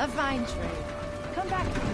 A fine trade. Come back to me.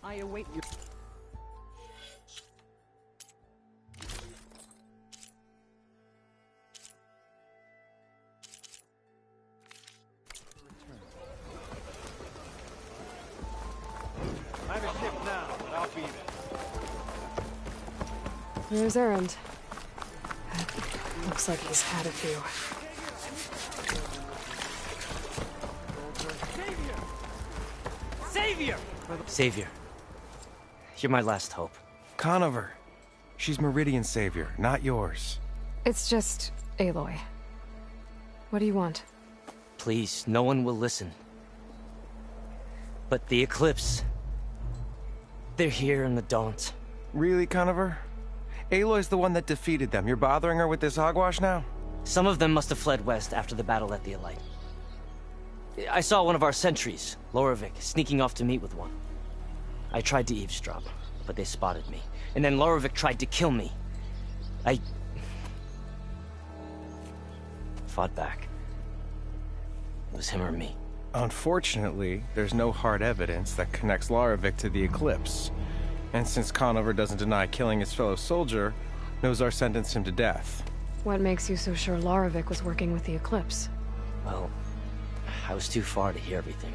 I await you. I'm a ship now, but I'll be there. Here's Erend. Looks like he's had a few. Savior! Savior. You're my last hope. Conover. She's Meridian's savior, not yours. It's just Aloy. What do you want? Please, no one will listen. But the Eclipse... they're here in the Daunt. Really, Conover? Aloy's the one that defeated them. You're bothering her with this hogwash now? Some of them must have fled west after the battle at the Elite. I saw one of our sentries, Loravik, sneaking off to meet with one. I tried to eavesdrop, but they spotted me. And then Loravik tried to kill me. I... fought back. It was him or me. Unfortunately, there's no hard evidence that connects Loravik to the Eclipse. And since Conover doesn't deny killing his fellow soldier, Nozar sentenced him to death. What makes you so sure Loravik was working with the Eclipse? Well, I was too far to hear everything.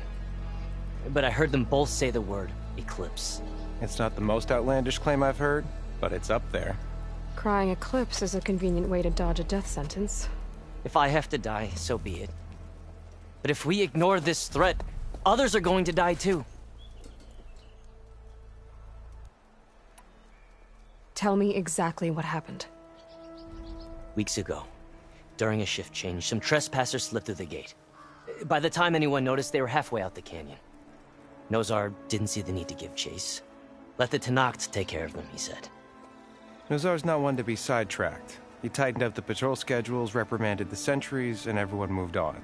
But I heard them both say the word Eclipse. It's not the most outlandish claim I've heard, but it's up there. Crying Eclipse is a convenient way to dodge a death sentence. If I have to die, so be it. But if we ignore this threat, others are going to die too. Tell me exactly what happened. Weeks ago, during a shift change, some trespassers slipped through the gate. By the time anyone noticed, they were halfway out the canyon. Nozar didn't see the need to give chase. Let the Tenakth take care of them, he said. Nozar's not one to be sidetracked. He tightened up the patrol schedules, reprimanded the sentries, and everyone moved on.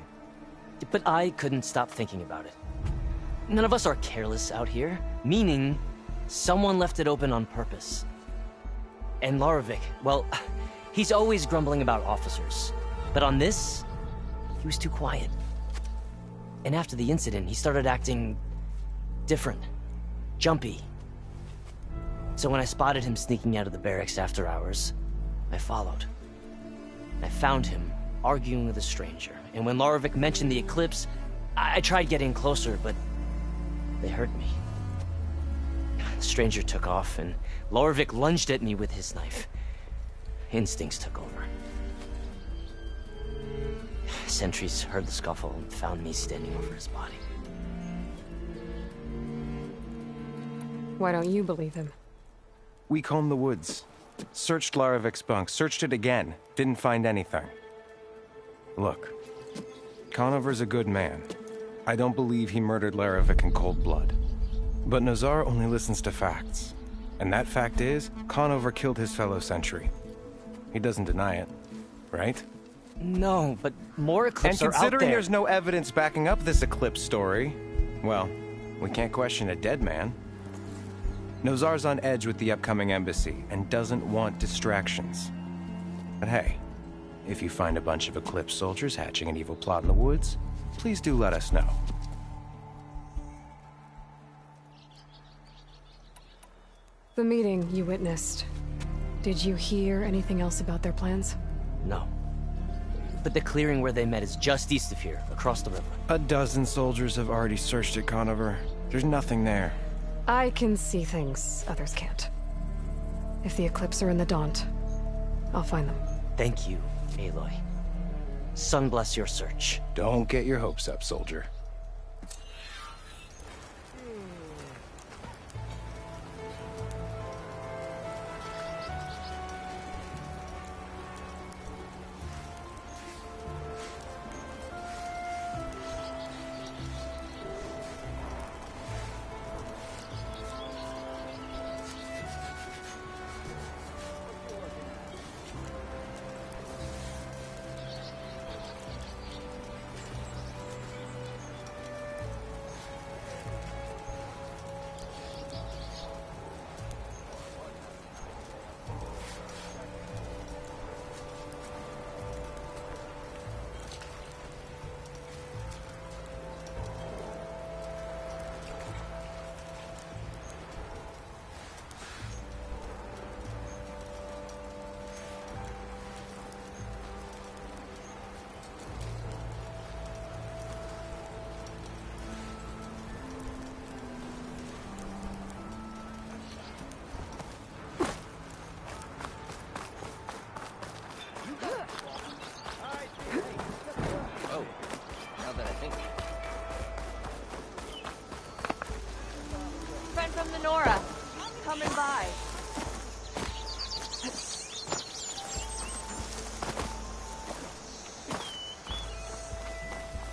But I couldn't stop thinking about it. None of us are careless out here, meaning someone left it open on purpose. And Loravik, well, he's always grumbling about officers. But on this, he was too quiet. And after the incident, he started acting different, jumpy. So when I spotted him sneaking out of the barracks after hours, I followed. I found him arguing with a stranger. And when Loravik mentioned the Eclipse, I tried getting closer, but they heard me. The stranger took off, and Loravik lunged at me with his knife. Instincts took over. Sentries heard the scuffle and found me standing over his body. Why don't you believe him? We combed the woods. Searched Laravik's bunk, searched it again. Didn't find anything. Look, Conover's a good man. I don't believe he murdered Laravik in cold blood. But Nozar only listens to facts. And that fact is, Conover killed his fellow sentry. He doesn't deny it, right? No, but more And Eclipse are out considering there. there's no evidence backing up this Eclipse story, well, we can't question a dead man. Nozar's on edge with the upcoming embassy and doesn't want distractions. But hey, if you find a bunch of Eclipse soldiers hatching an evil plot in the woods, please do let us know. The meeting you witnessed. Did you hear anything else about their plans? No. But the clearing where they met is just east of here, across the river. A dozen soldiers have already searched it, Conover. There's nothing there. I can see things others can't. If the Eclipse are in the Daunt, I'll find them. Thank you, Aloy. Sun bless your search. Don't get your hopes up, soldier. Now that I think. Friend from the Nora. Coming by.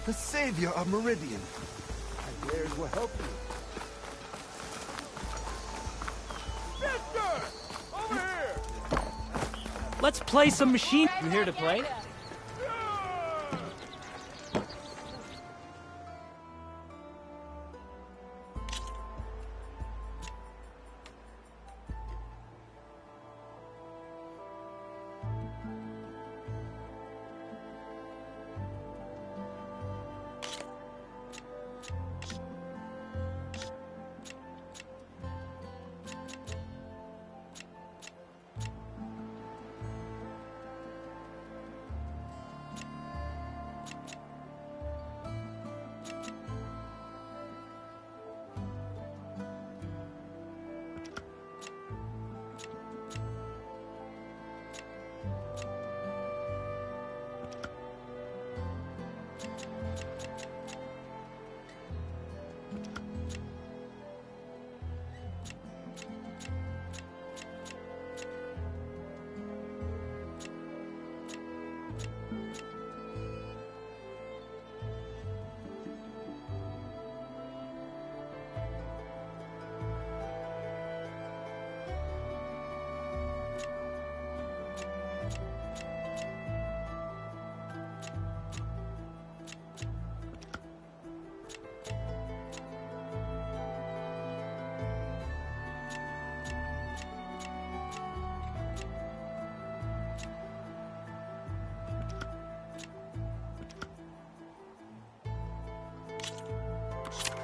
The savior of Meridian. My wares will help you. Let's play some machine. You here to play?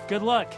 Good luck.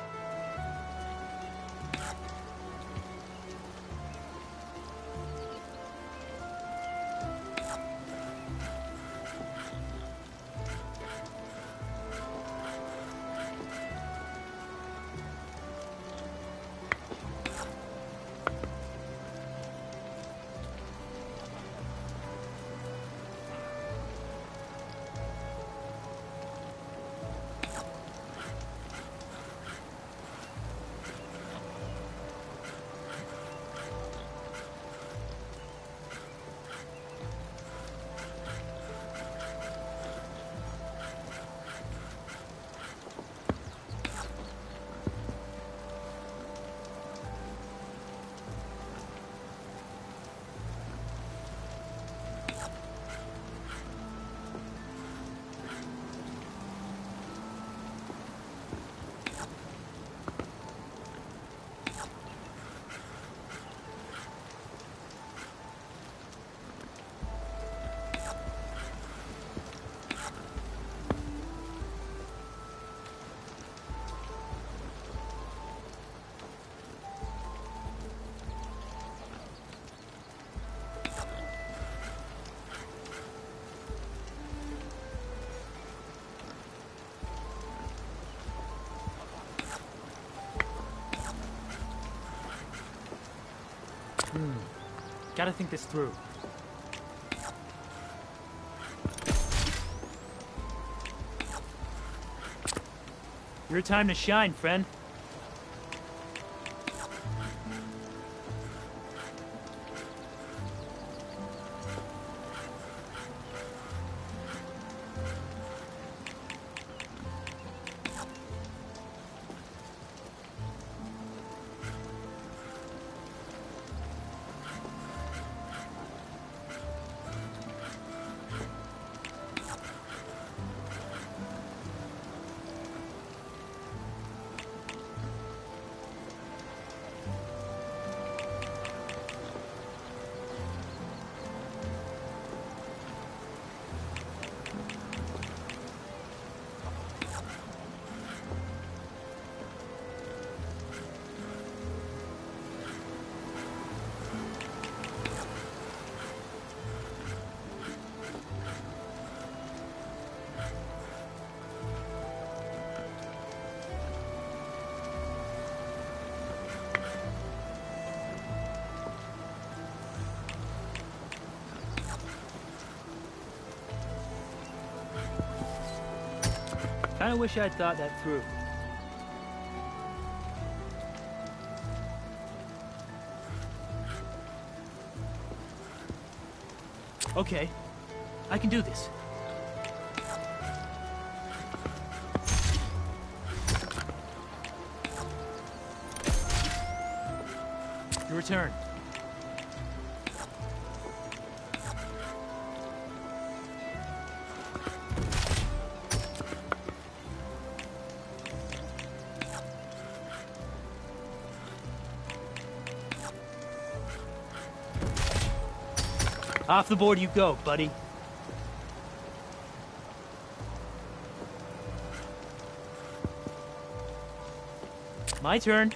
Gotta think this through. Your time to shine, friend. Kinda wish I'd thought that through. Okay, I can do this. Your turn. Off the board you go, buddy. My turn.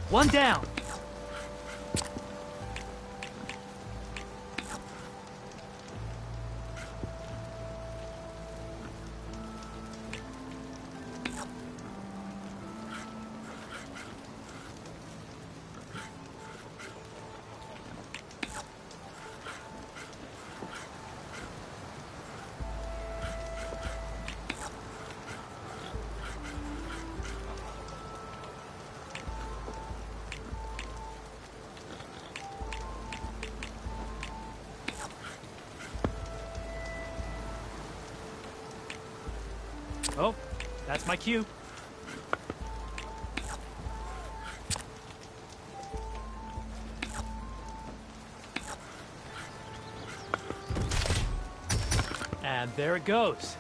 One down. Oh, that's my cue. And there it goes.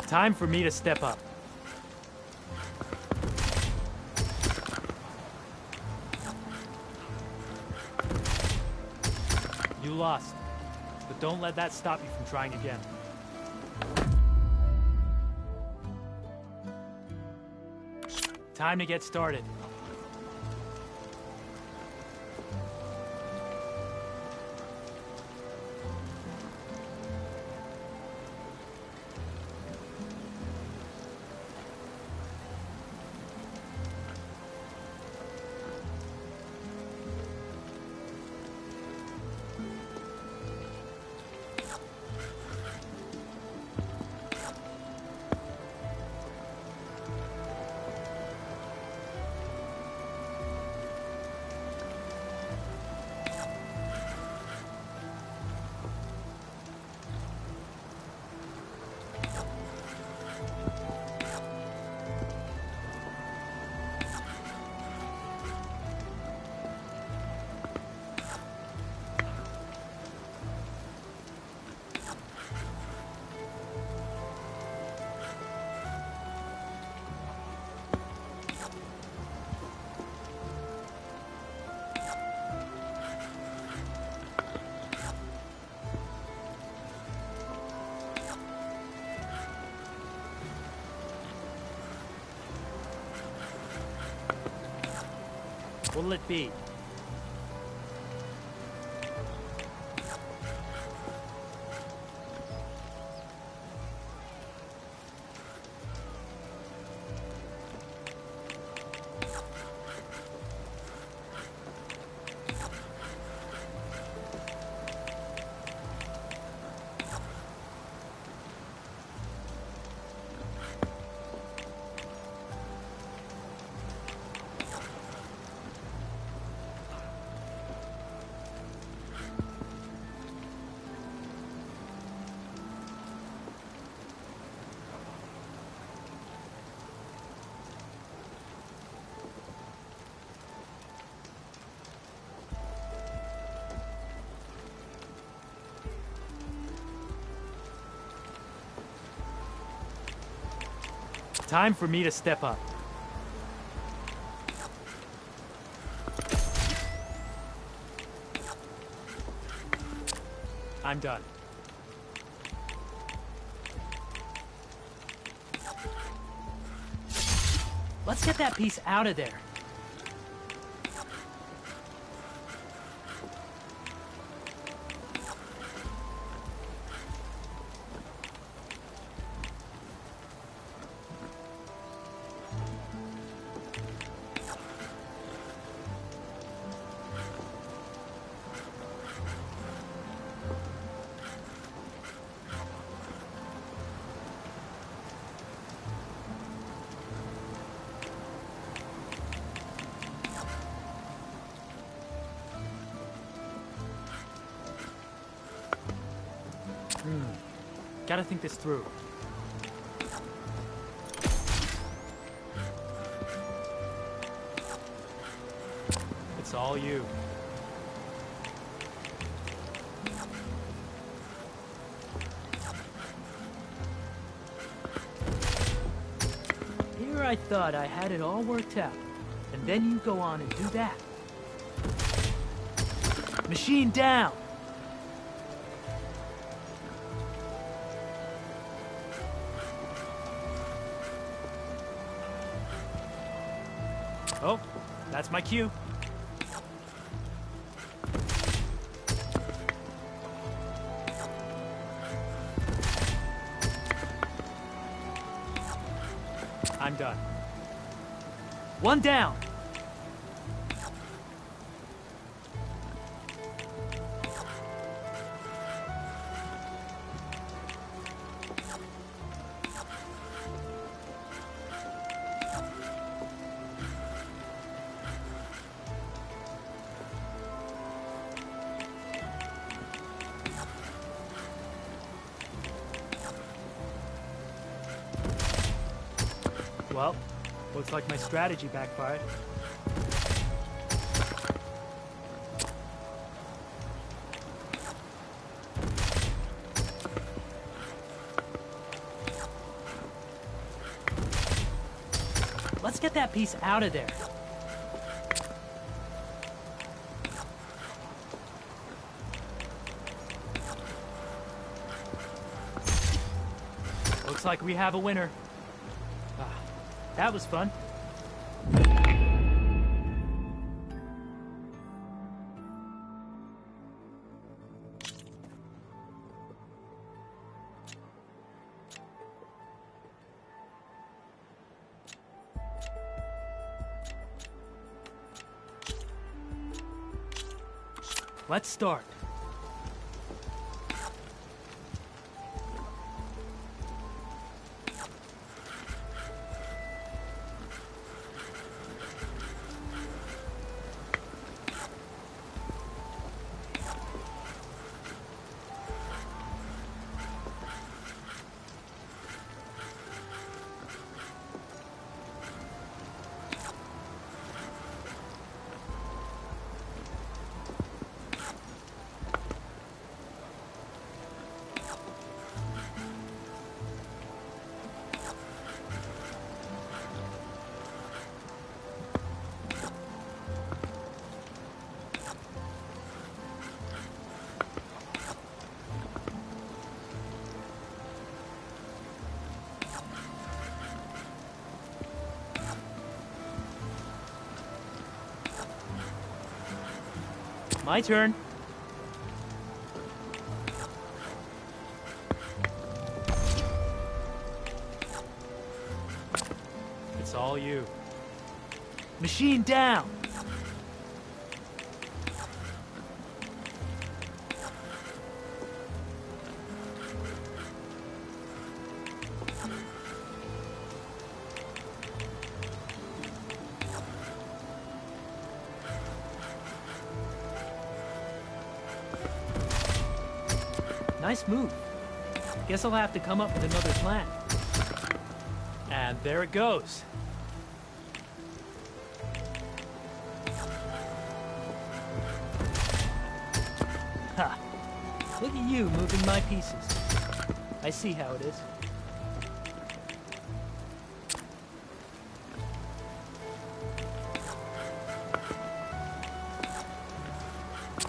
Time for me to step up. You lost, but don't let that stop you from trying again. Time to get started. What'll it be? Time for me to step up. I'm done. Let's get that piece out of there. Gotta think this through. It's all you. Here I thought I had it all worked out, and then you go on and do that. Machine down! Oh, that's my cue. I'm done. One down. Well, looks like my strategy backfired. Let's get that piece out of there. Looks like we have a winner. That was fun. Let's start. My turn. It's all you. Machine down! Nice move. Guess I'll have to come up with another plan. And there it goes. Ha! Look at you moving my pieces. I see how it is.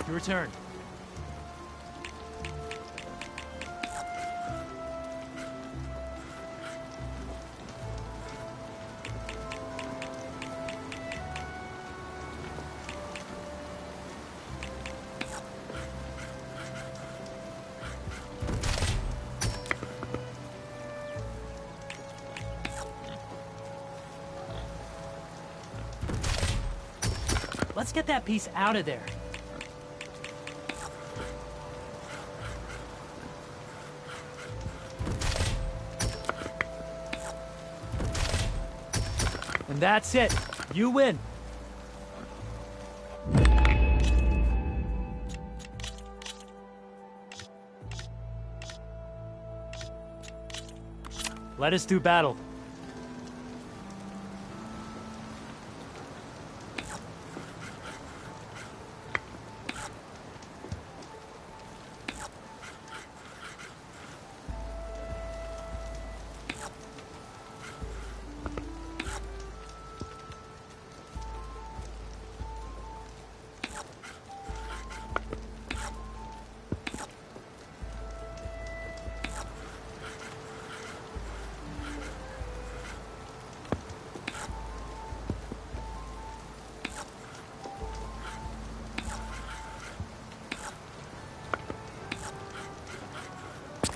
Your turn. Let's get that piece out of there. And that's it. You win. Let us do battle.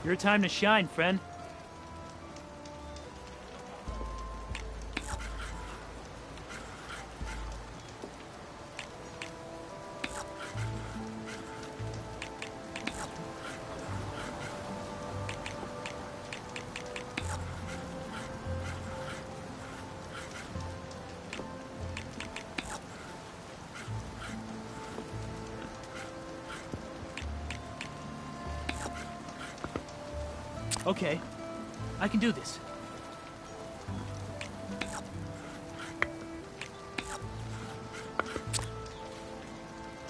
Your time to shine, friend. Okay, I can do this.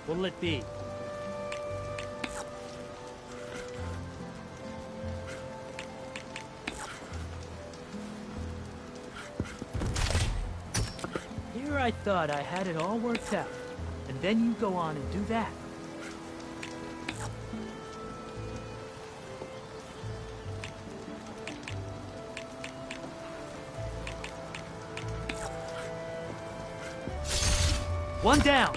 What'll it be? Here I thought I had it all worked out, and then you go on and do that. One down.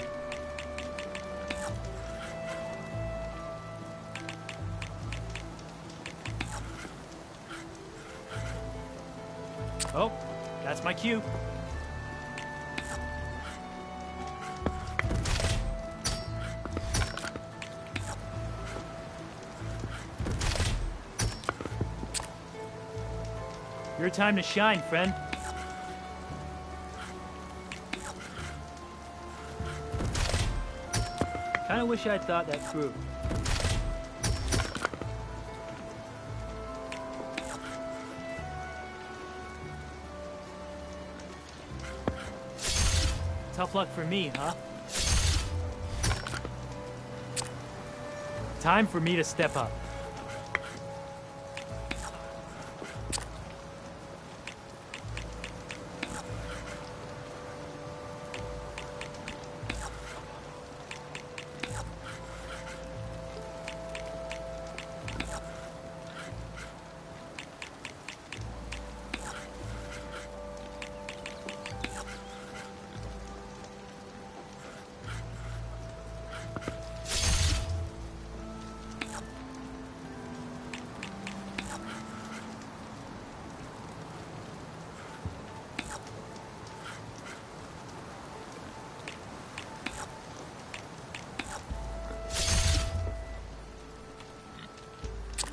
Oh, that's my cue. Your time to shine, friend. Kinda wish I'd thought that through. Tough luck for me, huh? Time for me to step up.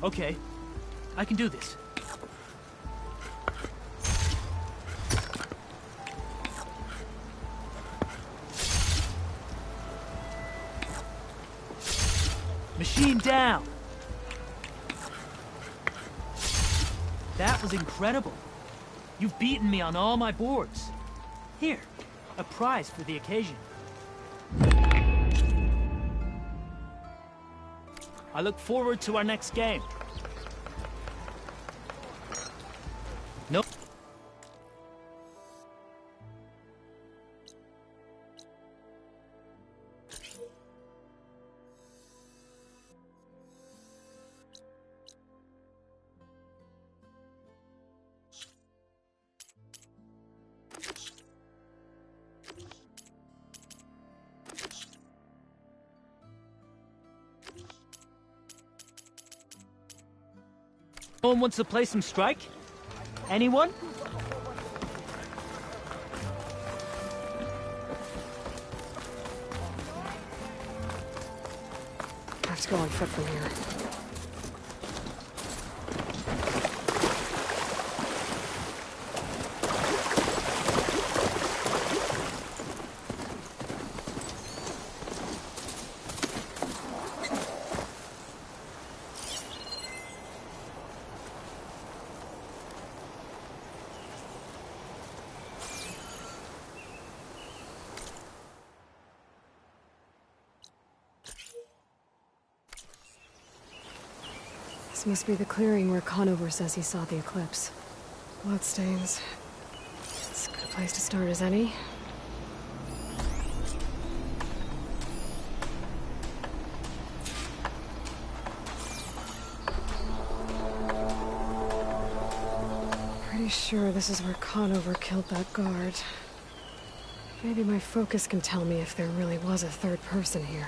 Okay, I can do this. Machine down! That was incredible. You've beaten me on all my boards. Here, a prize for the occasion. I look forward to our next game. No. No one wants to play some Strike? Anyone? I have to go on foot from here. This must be the clearing where Conover says he saw the eclipse. Bloodstains. It's a good place to start as any. Pretty sure this is where Conover killed that guard. Maybe my focus can tell me if there really was a third person here.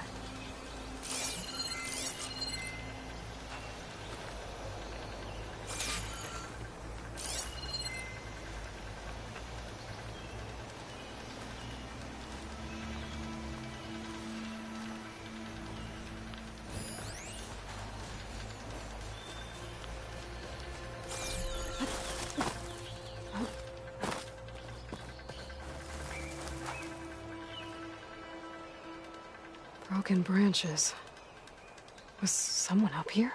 Broken branches. Was someone up here?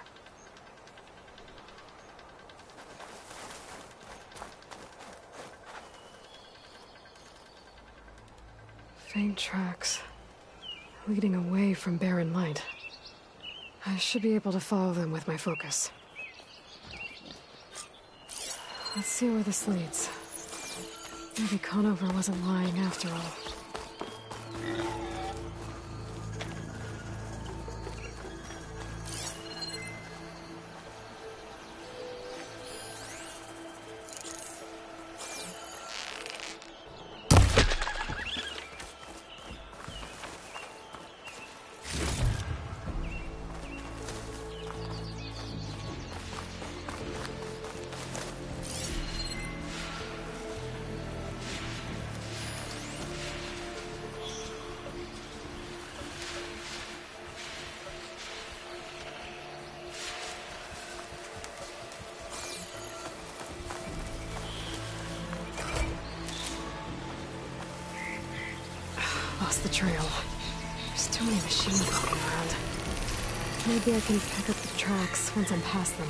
Faint tracks, leading away from barren light. I should be able to follow them with my focus. Let's see where this leads. Maybe Conover wasn't lying after all. Lost the trail. There's too many machines walking around. Maybe I can pick up the tracks once I'm past them.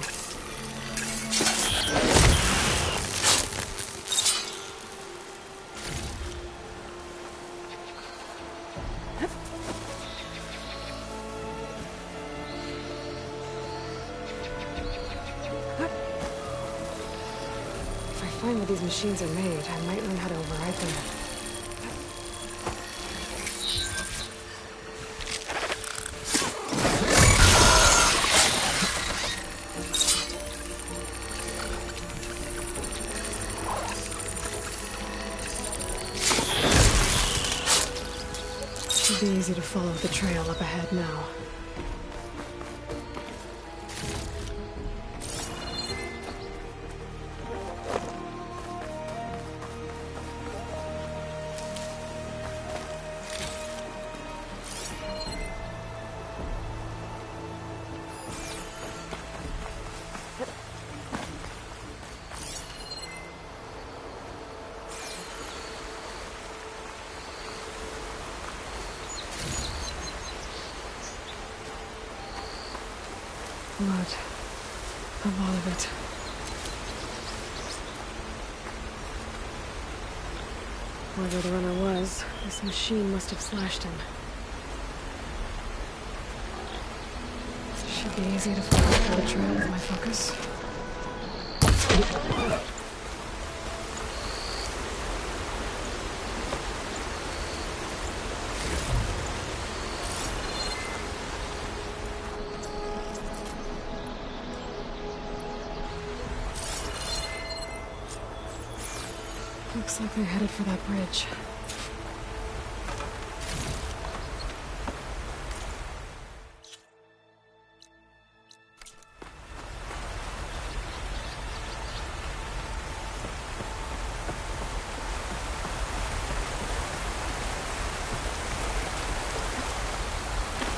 If I find where these machines are made, I might learn how to override them. Should be easy to follow the trail up ahead now. Blood. A lot of it. Wherever the runner was, this machine must have slashed him. Should be easy to follow the trail with my focus. Looks like they're headed for that bridge.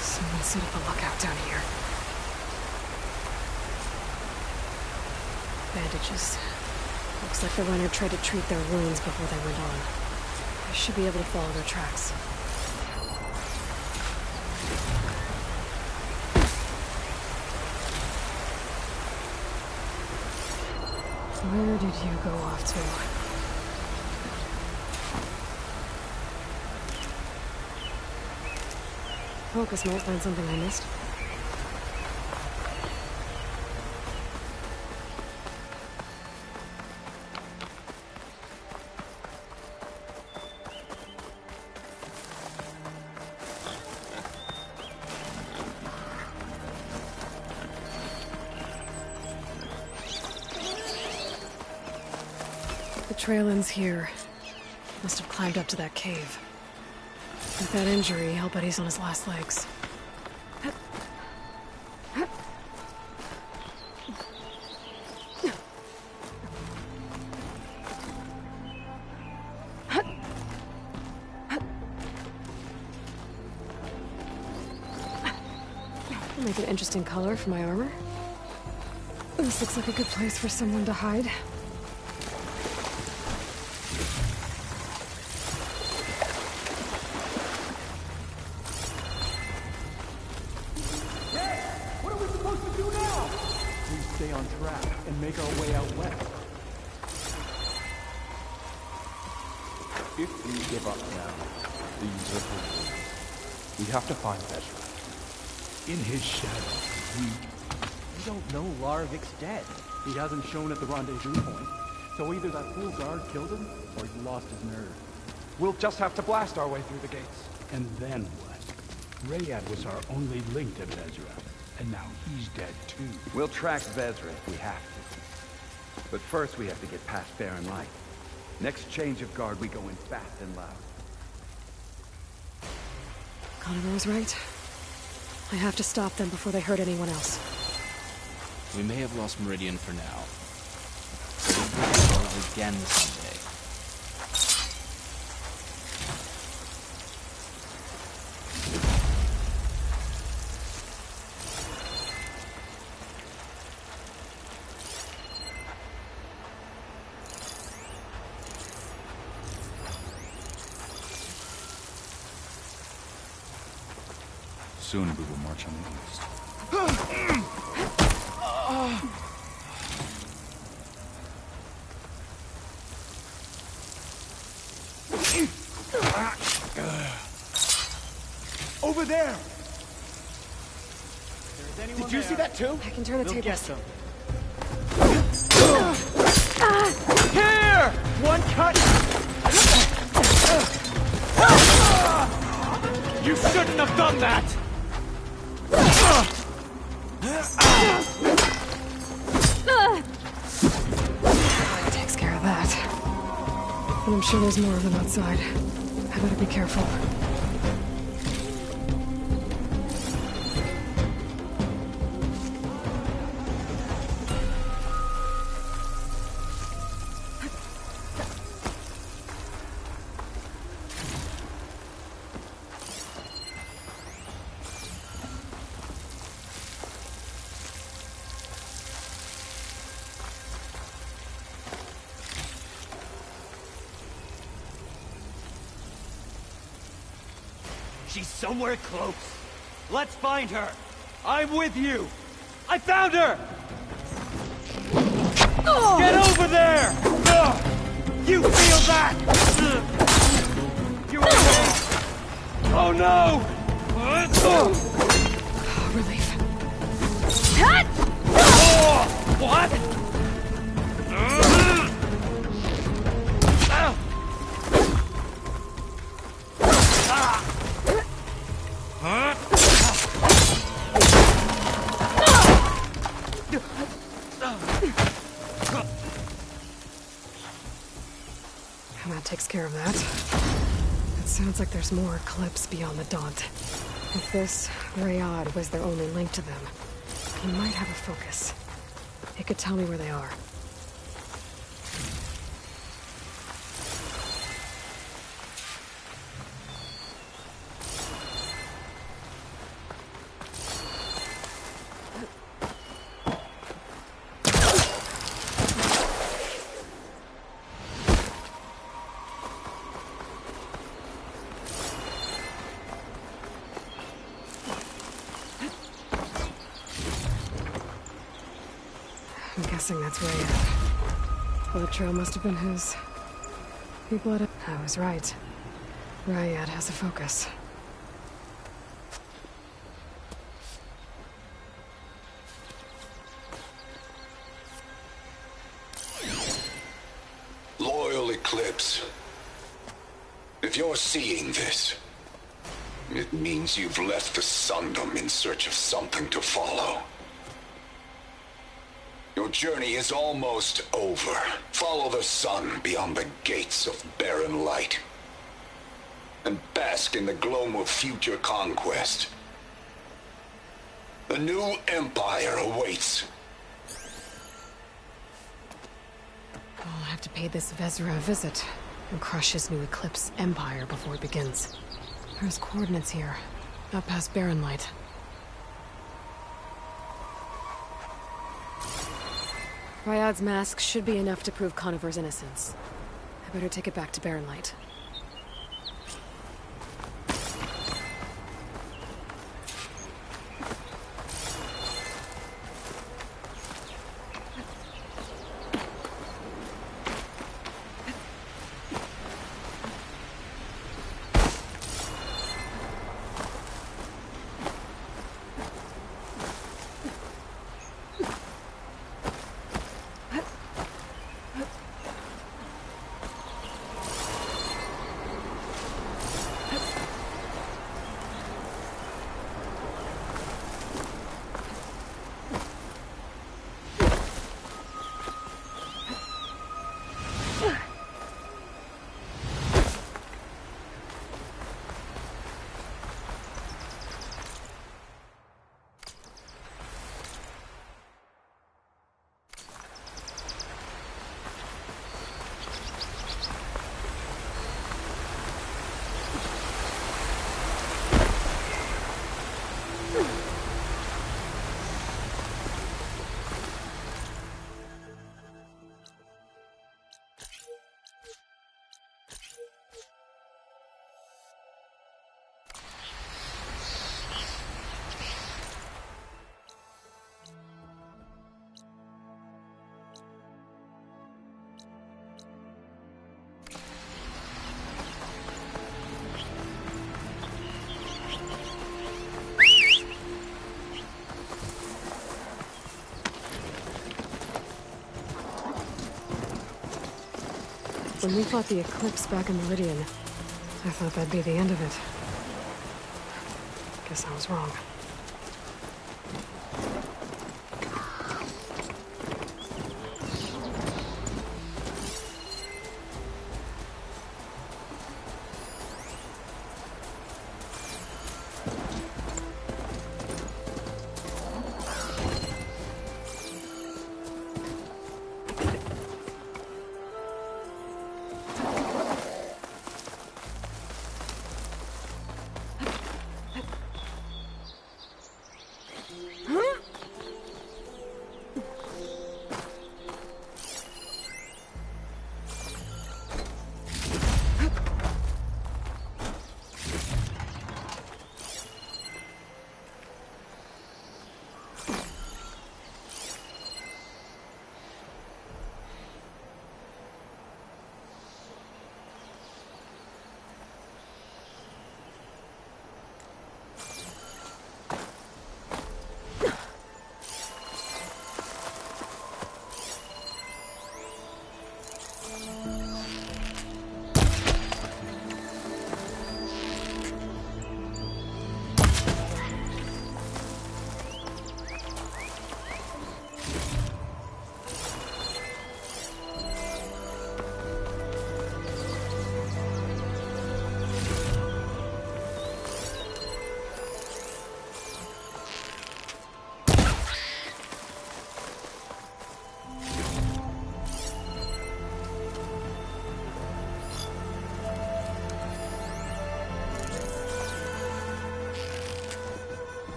Someone set up a lookout down here. Bandages. Looks like the runner tried to treat their wounds before they went on. I should be able to follow their tracks. Where did you go off to? Focus might find something I missed. The trail ends here. Must have climbed up to that cave. With that injury, I'll bet he's on his last legs. I'll make an interesting color for my armor. This looks like a good place for someone to hide. Stay on track and make our way out west. If we give up now, these are hopeless. We have to find Vezra. In his shadow, we don't know Laravic's dead. He hasn't shown at the rendezvous point. So either that fool guard killed him, or he lost his nerve. We'll just have to blast our way through the gates. And then what? Rayad was our only link to Vezra. And now he's dead too. We'll track Vezra if we have to. But first we have to get past Baron Light. Next change of guard, we go in fast and loud. Conover was right. I have to stop them before they hurt anyone else. We may have lost Meridian for now. But we will again someday. Soon we will march on the east. Over there! Did you see that too? I can turn the We'll get tables. them. Here! One cut! You shouldn't have done that! That takes care of that. But I'm sure there's more of them outside. I better be careful. She's somewhere close. Let's find her. I'm with you. I found her! Get over there! You feel that? You're okay. Oh no! Relief. What? And that takes care of that. It sounds like there's more Eclipse beyond the Daunt. If this Rayad was their only link to them, he might have a focus. It could tell me where they are. I'm guessing that's Rayad. Well, the trail must have been his. People at I was right. Rayad has a focus. Loyal Eclipse. If you're seeing this, it means you've left the Sundom in search of something to follow. Your journey is almost over. Follow the sun beyond the gates of barren light. And bask in the gloam of future conquest. The new empire awaits. I'll have to pay this Vezra a visit and crush his new Eclipse empire before it begins. There's coordinates here, up past Barren Light. Ryad's mask should be enough to prove Conover's innocence. I better take it back to Barren Light. When we fought the Eclipse back in Meridian, I thought that'd be the end of it. Guess I was wrong.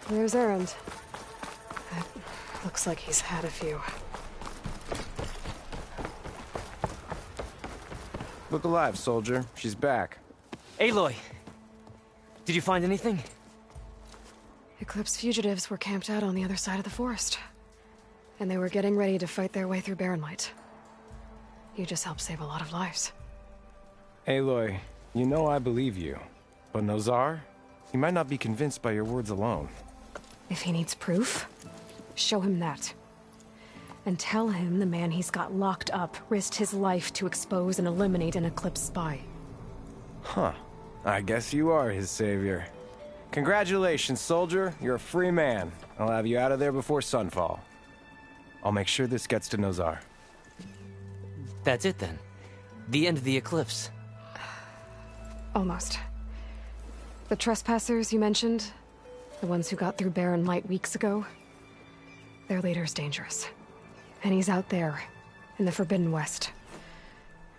There's Erend. Looks like he's had a few. Look alive, soldier. She's back. Aloy! Did you find anything? Eclipse fugitives were camped out on the other side of the forest. And they were getting ready to fight their way through Barren Light. You just helped save a lot of lives. Aloy, you know I believe you. But Nozar? He might not be convinced by your words alone. If he needs proof, show him that. And tell him the man he's got locked up risked his life to expose and eliminate an Eclipse spy. Huh. I guess you are his savior. Congratulations, soldier. You're a free man. I'll have you out of there before sunfall. I'll make sure this gets to Nozar. That's it then. The end of the Eclipse. Almost. The trespassers you mentioned, the ones who got through Barren Light weeks ago, their leader's dangerous. And he's out there, in the Forbidden West,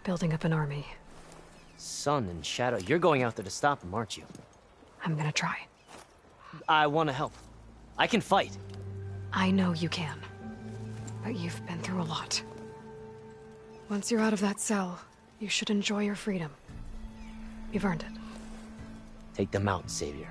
building up an army. Sun and Shadow, you're going out there to stop him, aren't you? I'm gonna try. I want to help. I can fight. I know you can. But you've been through a lot. Once you're out of that cell, you should enjoy your freedom. You've earned it. Take them out, Savior.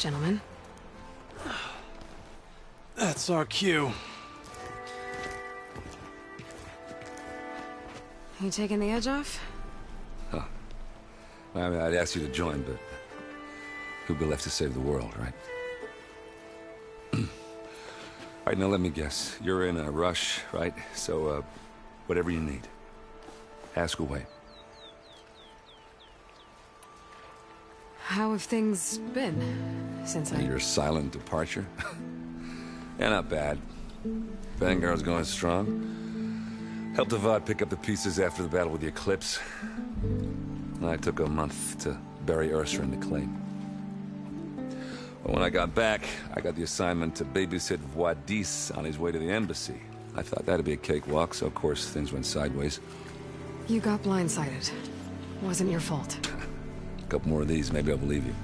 Gentlemen. That's our cue. You taking the edge off? Huh. I mean, I'd ask you to join, but who'd be left to save the world, right? All right, now let me guess. You're in a rush, right? So, whatever you need, ask away. How have things been since Your silent departure? Yeah, not bad. Vanguard's going strong. Helped Avad pick up the pieces after the battle with the Eclipse. I took a month to bury Ursa in the claim. But when I got back, I got the assignment to babysit Wadis on his way to the embassy. I thought that'd be a cakewalk, so of course things went sideways. You got blindsided. Wasn't your fault. A couple more of these, maybe I'll believe you.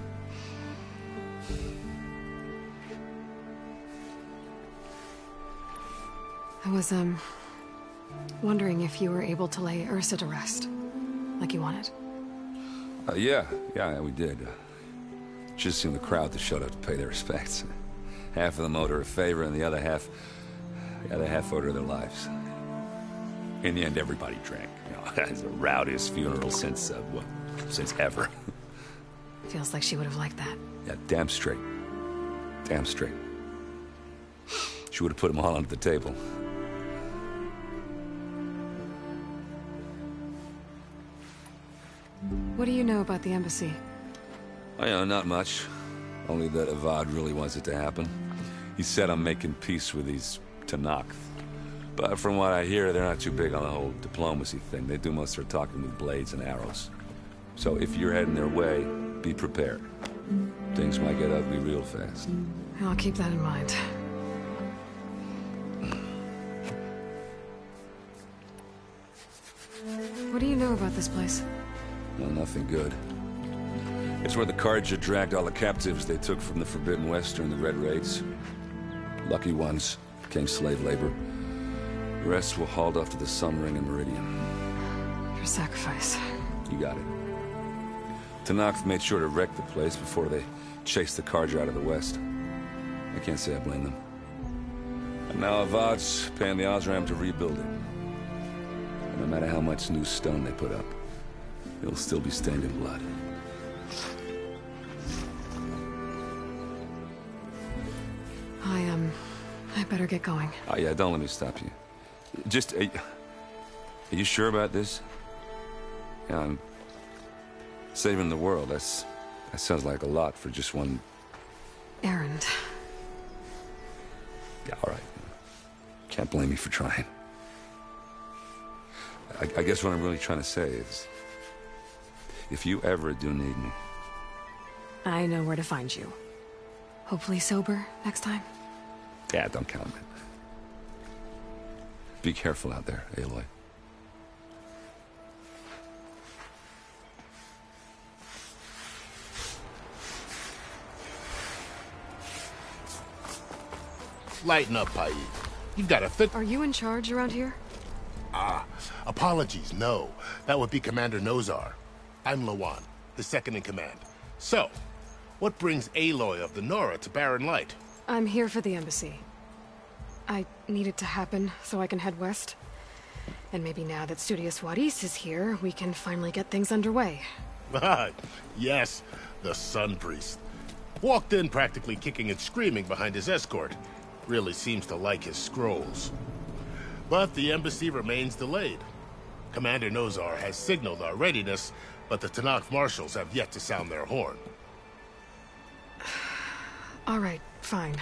I was, wondering if you were able to lay Ursa to rest, like you wanted. Yeah, we did. Just seemed the crowd that showed up to pay their respects. Half of them owed her a favor, and the other half owed her their lives. In the end, everybody drank. You know, it's the rowdiest funeral since ever. Feels like she would have liked that. Yeah, damn straight. Damn straight. She would have put them all under the table. What do you know about the embassy? Oh, not much. Only that Avad really wants it to happen. He said I'm making peace with these Tenakth. But from what I hear, they're not too big on the whole diplomacy thing. They do most of their talking with blades and arrows. So if you're heading their way, be prepared. Things might get ugly real fast. I'll keep that in mind. What do you know about this place? No, nothing good. It's where the Carja dragged all the captives they took from the Forbidden West during the Red Raids. Lucky ones became slave labor. The rest were hauled off to the Sun Ring and Meridian. Your sacrifice. You got it. Tenakth made sure to wreck the place before they chased the Carja out of the West. I can't say I blame them. And now Avad's paying the Osram to rebuild it. And no matter how much new stone they put up, it'll still be stained in blood. I better get going. Oh yeah, don't let me stop you. Just, are you sure about this? Yeah, I'm saving the world. That sounds like a lot for just one... errand. Yeah, all right. Can't blame me for trying. I guess what I'm really trying to say is, if you ever do need me... I know where to find you. Hopefully sober next time. Yeah, don't count it. Be careful out there, Aloy. Lighten up, Paid. You've got a fit. Are you in charge around here? Apologies, no. That would be Commander Nozar. I'm Lawan, the second in command. So, what brings Aloy of the Nora to Barren Light? I'm here for the embassy. I need it to happen so I can head west. And maybe now that Studious Wadis is here, we can finally get things underway. Yes, the Sun Priest. Walked in practically kicking and screaming behind his escort. Really seems to like his scrolls. But the embassy remains delayed. Commander Nozar has signaled our readiness, but the Tenakth marshals have yet to sound their horn. All right, fine.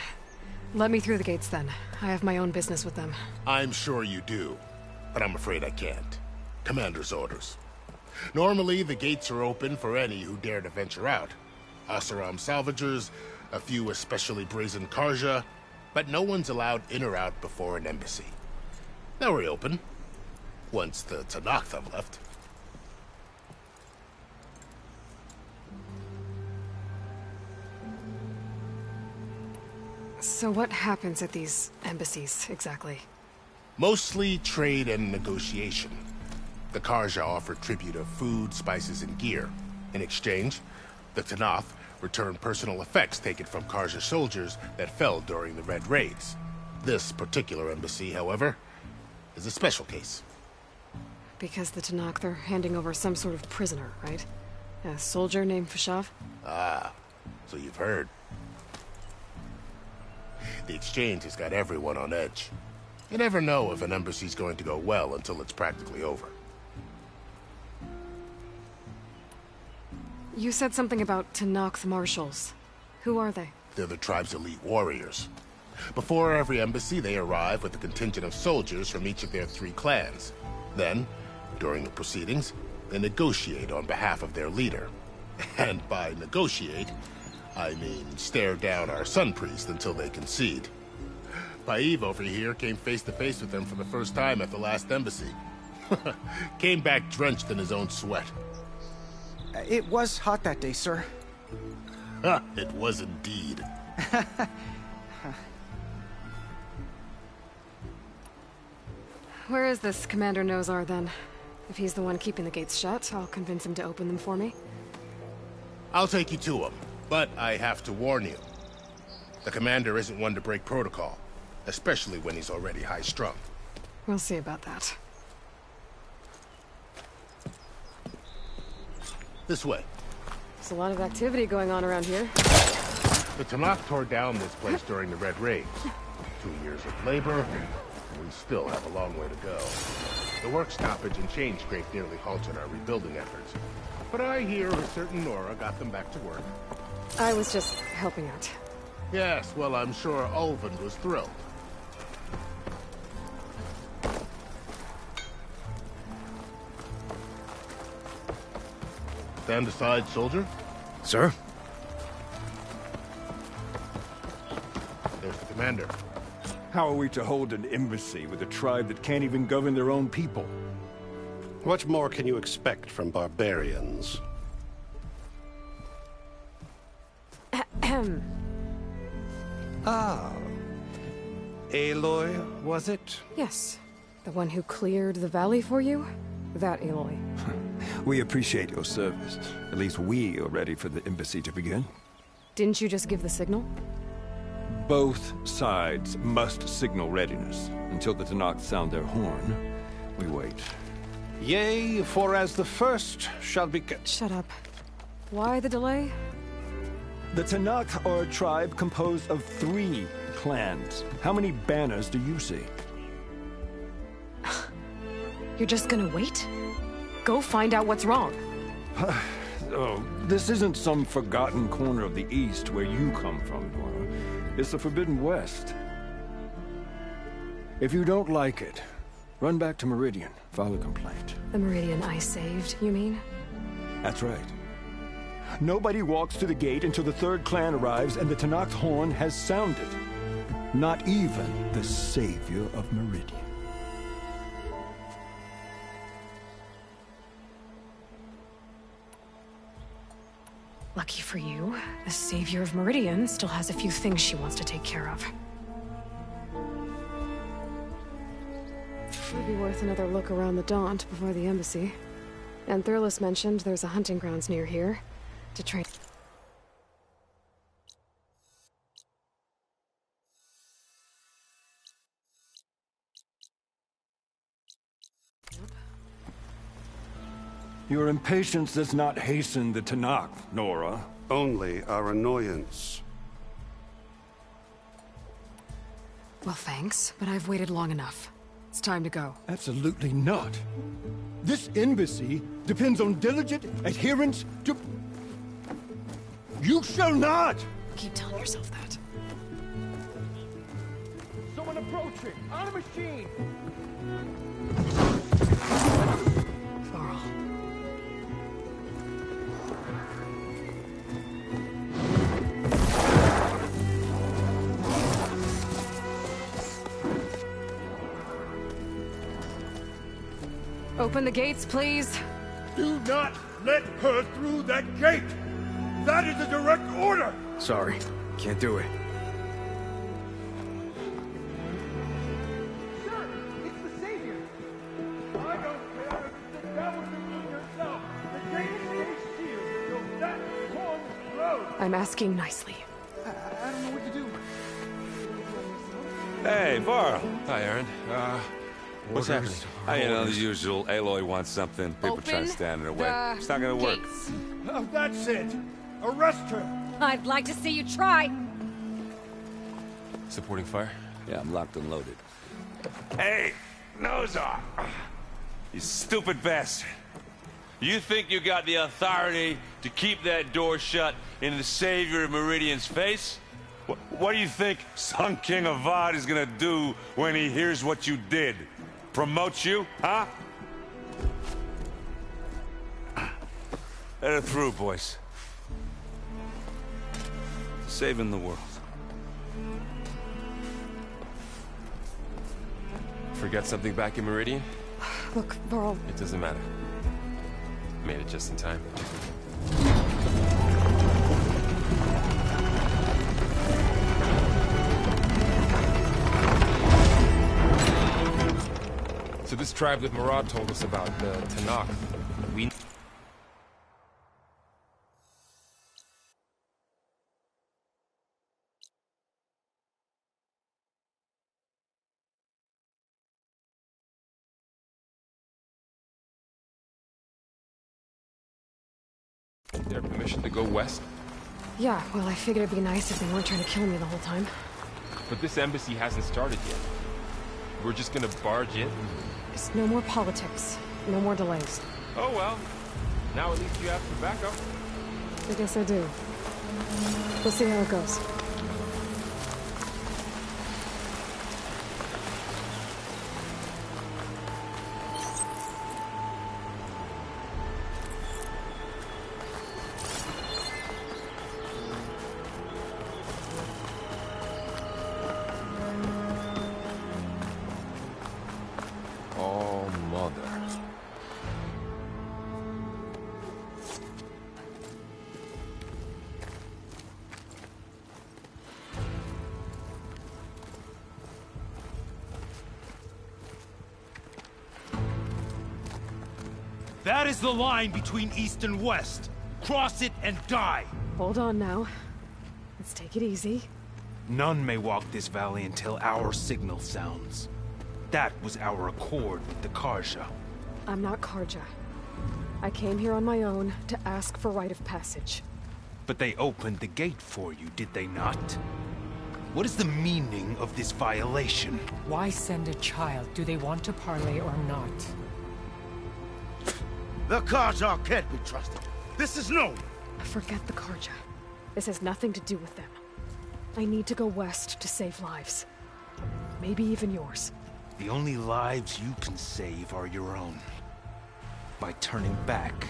Let me through the gates then. I have my own business with them. I'm sure you do, but I'm afraid I can't. Commander's orders. Normally, the gates are open for any who dare to venture out. Oseram salvagers, a few especially brazen Carja, but no one's allowed in or out before an embassy. They'll reopen, once the Tenakth have left. So what happens at these embassies, exactly? Mostly trade and negotiation. The Carja offer tribute of food, spices, and gear. In exchange, the Tenakth return personal effects taken from Carja soldiers that fell during the Red Raids. This particular embassy, however, is a special case. Because the Tenakth are handing over some sort of prisoner, right? A soldier named Fashav? Ah, so you've heard. The exchange has got everyone on edge. You never know if an embassy's going to go well until it's practically over. You said something about Tenakth marshals. Who are they? They're the tribe's elite warriors. Before every embassy, they arrive with a contingent of soldiers from each of their 3 clans. Then, during the proceedings, they negotiate on behalf of their leader. And by negotiate, I mean stare down our Sun Priest until they concede. Paid over here came face to face with them for the first time at the last embassy. Came back drenched in his own sweat. It was hot that day, sir. It was indeed. Where is this Commander Nozar, then? If he's the one keeping the gates shut, I'll convince him to open them for me. I'll take you to him, but I have to warn you. The commander isn't one to break protocol, especially when he's already high-strung. We'll see about that. This way. There's a lot of activity going on around here. The Tenakth tore down this place during the Red Raids. 2 years of labor, and we still have a long way to go. The work stoppage and chain scrape nearly halted our rebuilding efforts. But I hear a certain Nora got them back to work. I was just helping out. Yes, well, I'm sure Ulvund was thrilled. Stand aside, soldier. Sir? There's the commander. How are we to hold an embassy with a tribe that can't even govern their own people? What more can you expect from barbarians? Ah. Aloy, was it? Yes. The one who cleared the valley for you? That Aloy. We appreciate your service. At least we are ready for the embassy to begin. Didn't you just give the signal? Both sides must signal readiness. Until the Tenakth sound their horn, we wait. Yea, for as the first shall be... Shut up. Why the delay? The Tenakth are a tribe composed of 3 clans. How many banners do you see? You're just gonna wait? Go find out what's wrong. Oh, this isn't some forgotten corner of the East where you come from, Nora. It's the Forbidden West. If you don't like it, run back to Meridian, file a complaint. The Meridian I saved, you mean? That's right. Nobody walks to the gate until the 3rd clan arrives and the Tenakth horn has sounded. Not even the savior of Meridian. Lucky for you, the savior of Meridian still has a few things she wants to take care of. Might be worth another look around the Daunt before the embassy. And Thurlis mentioned there's a hunting grounds near here to train. Your impatience does not hasten the Tenakth, Nora. Only our annoyance. Well, thanks, but I've waited long enough. It's time to go. Absolutely not. This embassy depends on diligent adherence to... You shall not! Keep telling yourself that. Someone approaching! On a machine! Varl. Open the gates, please. Do not let her through that gate! That is a direct order! Sorry, can't do it. Sir, it's the Savior! I don't care if the devil you yourself! The gate stays sealed until that horn blows! I'm asking nicely. I don't know what to do. Hey, Varl. Hi, Aaron. What's happening? You know, the usual. Aloy wants something. People try to stand in her way. It's not gonna work. Oh, that's it! Arrest her! I'd like to see you try. Supporting fire? Yeah, I'm locked and loaded. Hey, nose off! You stupid bastard. You think you got the authority to keep that door shut in the savior of Meridian's face? What do you think Sun King Avad is gonna do when he hears what you did? Promote you, huh? Let her through, boys. Saving the world. Forget something back in Meridian? Look, Varl. It doesn't matter. Made it just in time. So this tribe that Murad told us about, the Tenakth, we... Their permission to go west? Yeah, well, I figured it'd be nice if they weren't trying to kill me the whole time. But this embassy hasn't started yet. We're just gonna barge in? Just no more politics. No more delays. Oh well. Now at least you have some backup. I guess I do. We'll see how it goes. Oh, mother. That is the line between East and West. Cross it and die. Hold on now. Let's take it easy. None may walk this valley until our signal sounds. That was our accord with the Carja. I'm not Carja. I came here on my own to ask for rite of passage. But they opened the gate for you, did they not? What is the meaning of this violation? Why send a child? Do they want to parley or not? The Carja can't be trusted. This is known. Forget the Carja. This has nothing to do with them. I need to go west to save lives. Maybe even yours. The only lives you can save are your own. By turning back.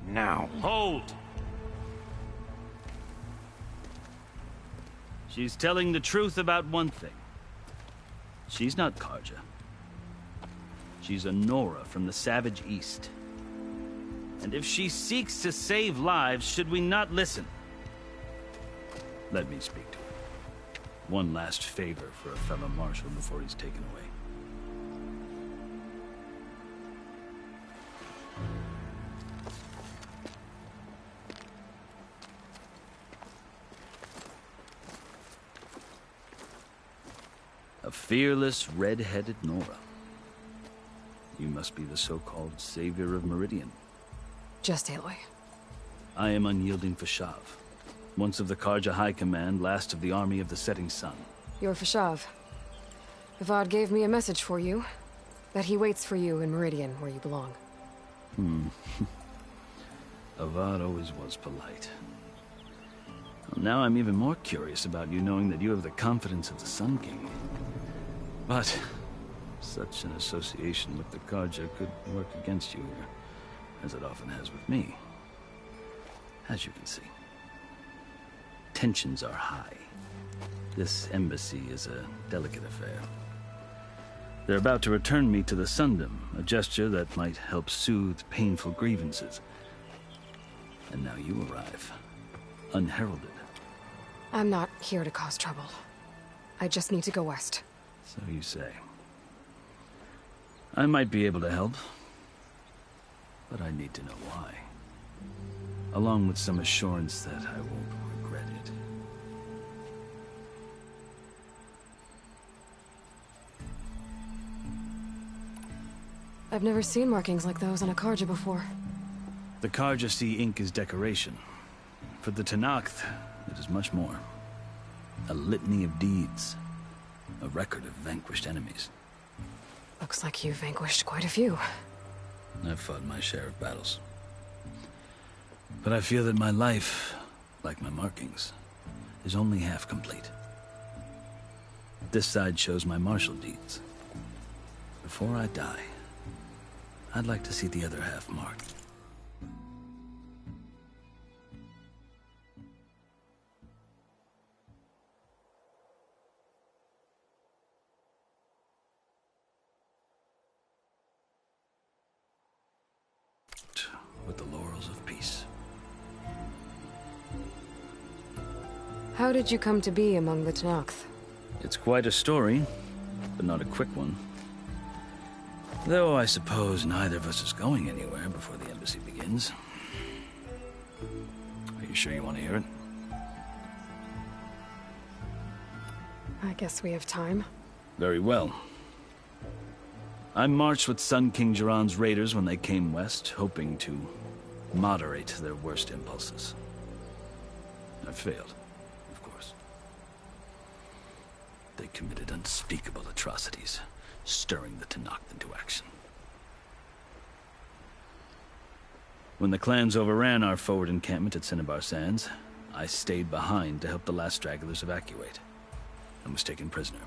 Now. Hold! She's telling the truth about one thing. She's not Carja. She's a Nora from the Savage East. And if she seeks to save lives, should we not listen? Let me speak to her. One last favor for a fellow marshal before he's taken away. A fearless, red-headed Nora. You must be the so-called savior of Meridian. Just Aloy. I am unyielding Fashav. Once of the Carja High Command, last of the army of the Setting Sun. You're Fashav. Avad gave me a message for you. That he waits for you in Meridian, where you belong. Avad always was polite. Well, now I'm even more curious about you knowing that you have the confidence of the Sun King. But such an association with the Carja could work against you here, as it often has with me. As you can see, tensions are high. This embassy is a delicate affair. They're about to return me to the Sundom, a gesture that might help soothe painful grievances. And now you arrive, unheralded. I'm not here to cause trouble. I just need to go west. So you say. I might be able to help, but I need to know why. Along with some assurance that I won't regret it. I've never seen markings like those on a Carja before. The Carja see ink as decoration. for the Tenakth, it is much more. A litany of deeds. A record of vanquished enemies. Looks like you vanquished quite a few. I've fought my share of battles. But I feel that my life, like my markings, is only half complete. This side shows my martial deeds. Before I die, I'd like to see the other half marked. With the laurels of peace. How did you come to be among the Tenakth? It's quite a story, but not a quick one. Though I suppose neither of us is going anywhere before the embassy begins. Are you sure you want to hear it? I guess we have time. Very well. I marched with Sun King Jiran's raiders when they came west, hoping to moderate their worst impulses. I failed, of course. They committed unspeakable atrocities, stirring the Tenakth into action. When the clans overran our forward encampment at Cinnabar Sands, I stayed behind to help the last stragglers evacuate, and was taken prisoner.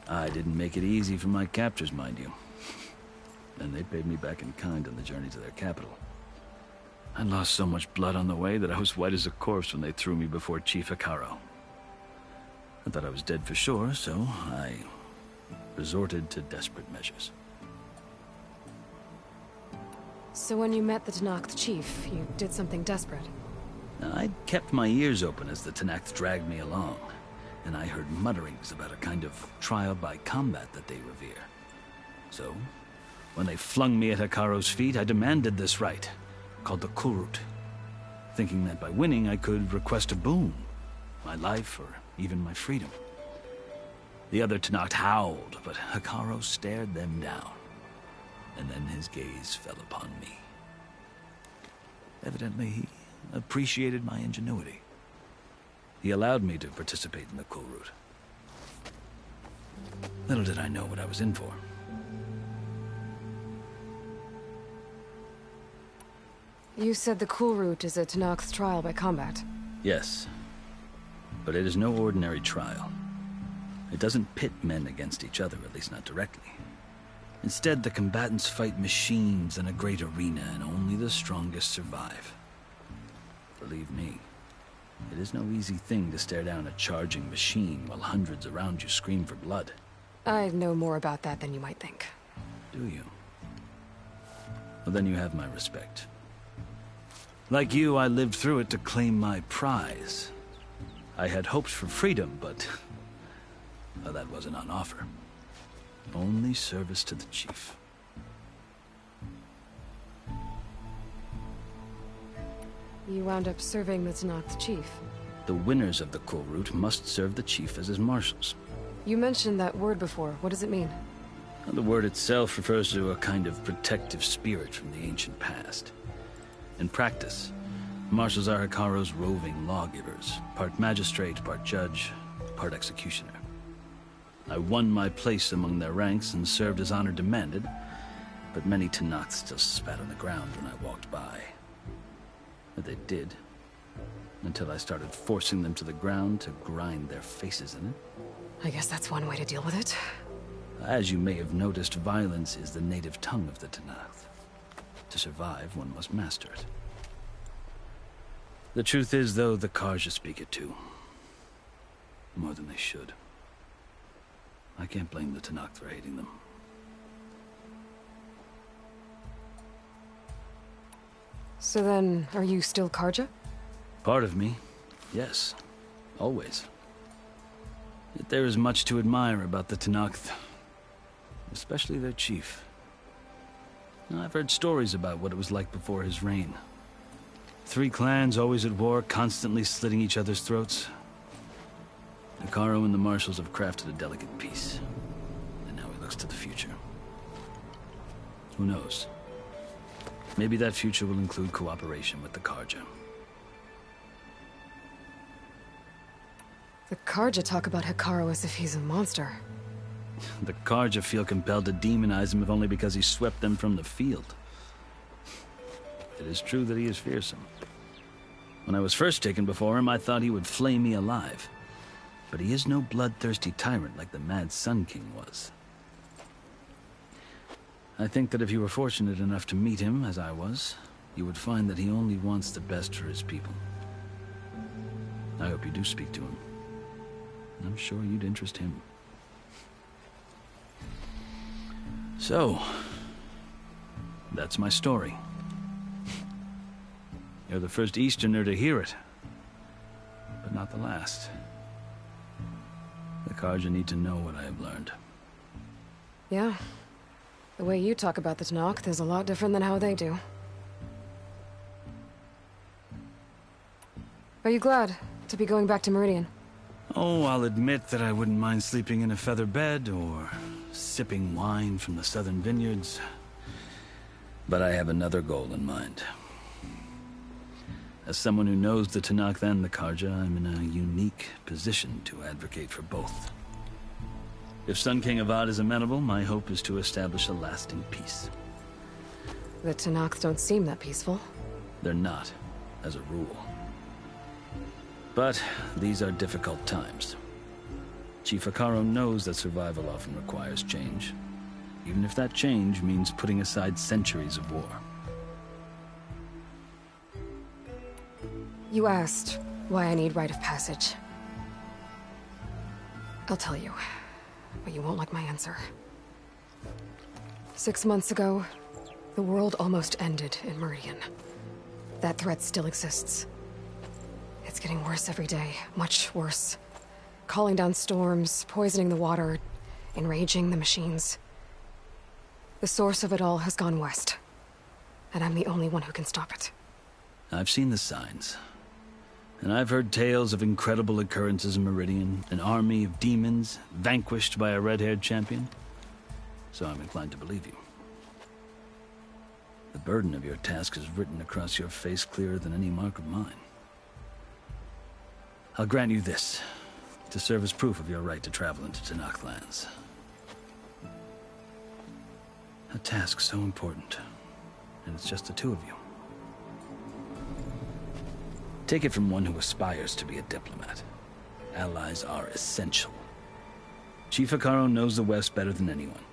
I didn't make it easy for my captors, mind you. And they paid me back in kind on the journey to their capital. I lost so much blood on the way that I was white as a corpse when they threw me before Chief Hekarro. I thought I was dead for sure, so I resorted to desperate measures. So when you met the Tenakth chief, you did something desperate? I'd kept my ears open as the Tenakth dragged me along, and I heard mutterings about a kind of trial by combat that they revere. So, when they flung me at Hekarro's feet, I demanded this right, called the Kulrut, thinking that by winning I could request a boon, my life or even my freedom. The other Tenakth howled, but Hekarro stared them down, and then his gaze fell upon me. Evidently, he appreciated my ingenuity. He allowed me to participate in the Kulrut. Little did I know what I was in for. You said the Kulrut is a Tenakth trial by combat. Yes, but it is no ordinary trial. It doesn't pit men against each other, at least not directly. Instead, the combatants fight machines in a great arena, and only the strongest survive. Believe me, it is no easy thing to stare down a charging machine while hundreds around you scream for blood. I know more about that than you might think. Do you? Well, then you have my respect. Like you, I lived through it to claim my prize. I had hoped for freedom, but well, that wasn't on offer. Only service to the chief. You wound up serving the Tenakth chief. The winners of the Kulrut must serve the chief as his marshals. You mentioned that word before. What does it mean? The word itself refers to a kind of protective spirit from the ancient past. In practice, marshals are Hekarro's roving lawgivers, part magistrate, part judge, part executioner. I won my place among their ranks and served as honor demanded, but many Tenakth still spat on the ground when I walked by. But they did, until I started forcing them to the ground to grind their faces in it. I guess that's one way to deal with it. As you may have noticed, violence is the native tongue of the Tenakth. To survive, one must master it. The truth is, though, the Carja speak it too. More than they should. I can't blame the Tenakth for hating them. So then, are you still Carja? Part of me, yes. Always. Yet there is much to admire about the Tenakth. Especially their chief. I've heard stories about what it was like before his reign. 3 clans always at war, constantly slitting each other's throats. Hekarro and the marshals have crafted a delicate peace. And now he looks to the future. Who knows? Maybe that future will include cooperation with the Carja. The Karja talk about Hekarro as if he's a monster. The Karja feel compelled to demonize him if only because he swept them from the field. It is true that he is fearsome. When I was first taken before him, I thought he would flay me alive. But he is no bloodthirsty tyrant like the Mad Sun King was. I think that if you were fortunate enough to meet him, as I was, you would find that he only wants the best for his people. I hope you do speak to him. I'm sure you'd interest him. So, that's my story. You're the first Easterner to hear it, but not the last. The Karja need to know what I have learned. Yeah. The way you talk about the Tenakth is a lot different than how they do. Are you glad to be going back to Meridian? Oh, I'll admit that I wouldn't mind sleeping in a feather bed or sipping wine from the southern vineyards. But I have another goal in mind. As someone who knows the Tenakth and the Karja, I'm in a unique position to advocate for both. If Sun King Avad is amenable, my hope is to establish a lasting peace. The Tenakth don't seem that peaceful. They're not, as a rule. But these are difficult times. Chief Hekarro knows that survival often requires change, even if that change means putting aside centuries of war. You asked why I need rite of passage. I'll tell you, but you won't like my answer. 6 months ago, the world almost ended in Meridian. That threat still exists. It's getting worse every day, much worse. Calling down storms, poisoning the water, enraging the machines. The source of it all has gone west, and I'm the only one who can stop it. I've seen the signs. And I've heard tales of incredible occurrences in Meridian, an army of demons vanquished by a red-haired champion. So I'm inclined to believe you. The burden of your task is written across your face clearer than any mark of mine. I'll grant you this, to serve as proof of your right to travel into Tenakth lands. A task so important, and it's just the two of you. Take it from one who aspires to be a diplomat. Allies are essential. Chief Hekarro knows the West better than anyone.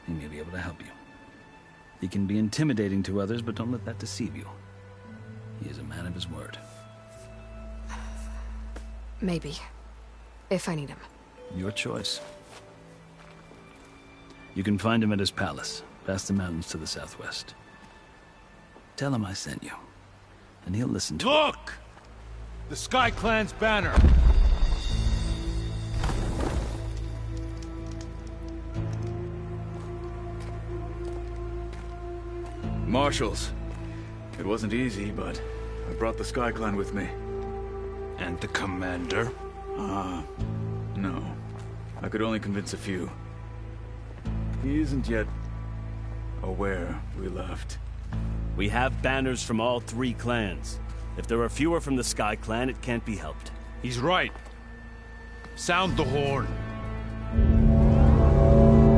He may be able to help you. He can be intimidating to others, but don't let that deceive you. He is a man of his word. Maybe. If I need him. Your choice. You can find him at his palace, past the mountains to the southwest. Tell him I sent you, and he'll listen to Look! The Sky Clan's banner! Marshals. It wasn't easy, but I brought the Sky Clan with me. And the commander? No. I could only convince a few. He isn't yet aware we left. We have banners from all 3 clans. If there are fewer from the Sky Clan, it can't be helped. He's right. Sound the horn.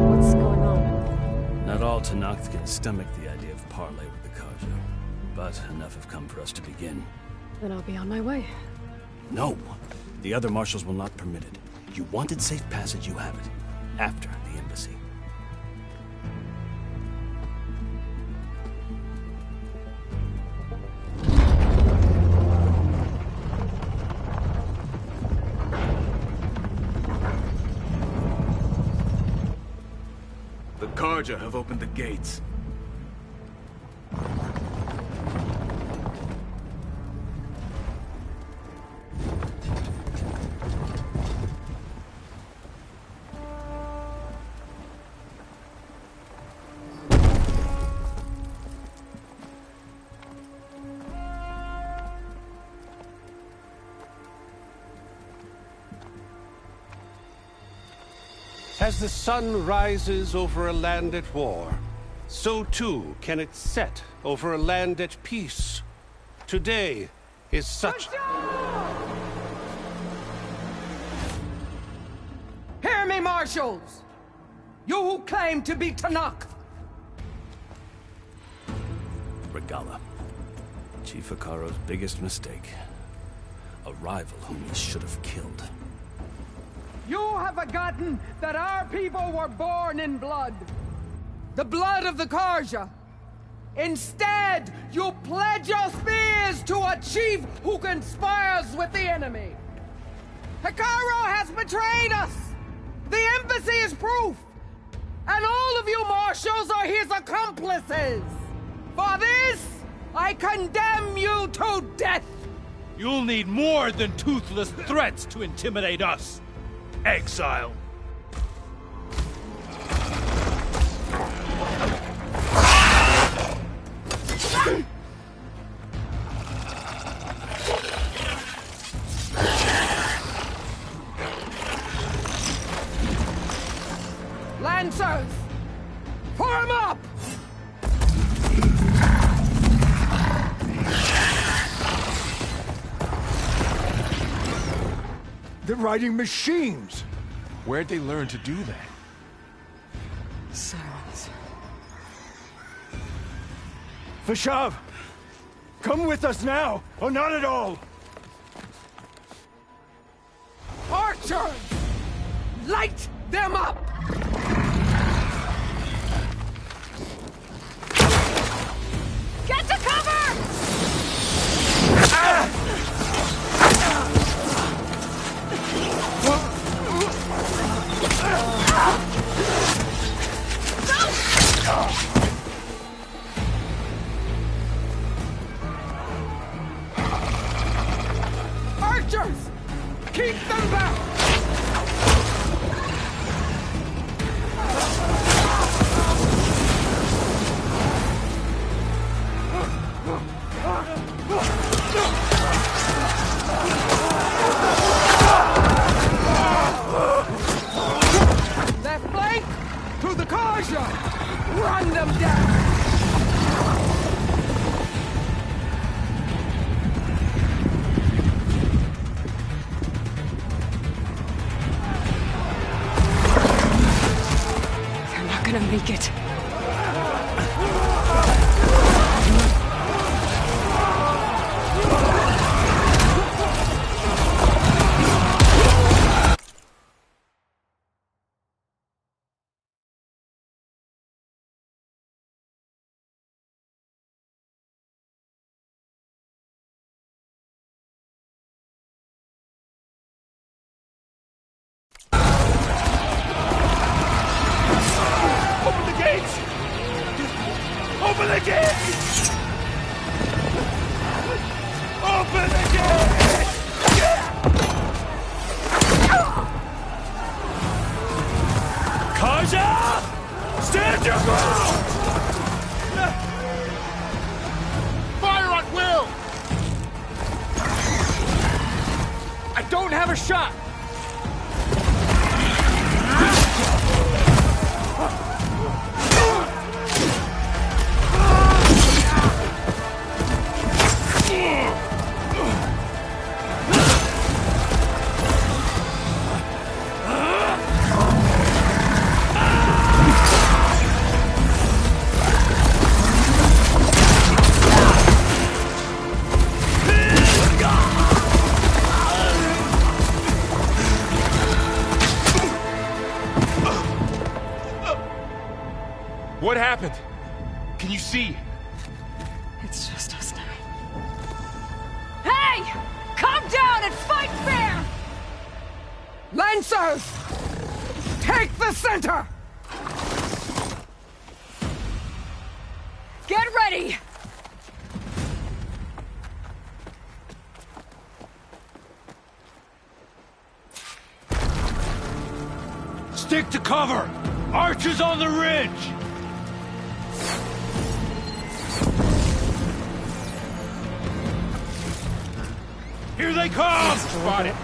What's going on? Not all Tenakth can stomach the idea of parley with the Karja, but enough have come for us to begin. Then I'll be on my way. No. The other marshals will not permit it. You wanted safe passage, you have it. After the embassy. The Karja have opened the gates. As the sun rises over a land at war, so too can it set over a land at peace. Today is such... Marshals! You who claim to be Tanakh! Regalla. Chief Hekarro's biggest mistake. A rival whom he should have killed. You have forgotten that our people were born in blood. The blood of the Carja. Instead, you pledge your spears to a chief who conspires with the enemy. Hekarro has betrayed us! The embassy is proof! And all of you marshals are his accomplices! For this, I condemn you to death! You'll need more than toothless threats to intimidate us. Exile. Lancers! Form up! They're riding machines! Where'd they learn to do that? Silence. Vashav! Come with us now, or not at all! Archers! Light them up! Get to cover! Archers! Keep them back! Left flank! To the Carja! Run them down! They're not gonna make it. Open the gates! Open the gates! Open the gates! Carja! Stand your ground! Fire at will! I don't have a shot! What happened? Can you see? It's just us now. Hey! Calm down and fight fair! Lancers! Take the center! Get ready! Stick to cover! Archers on the ridge! Here they come! Spotted.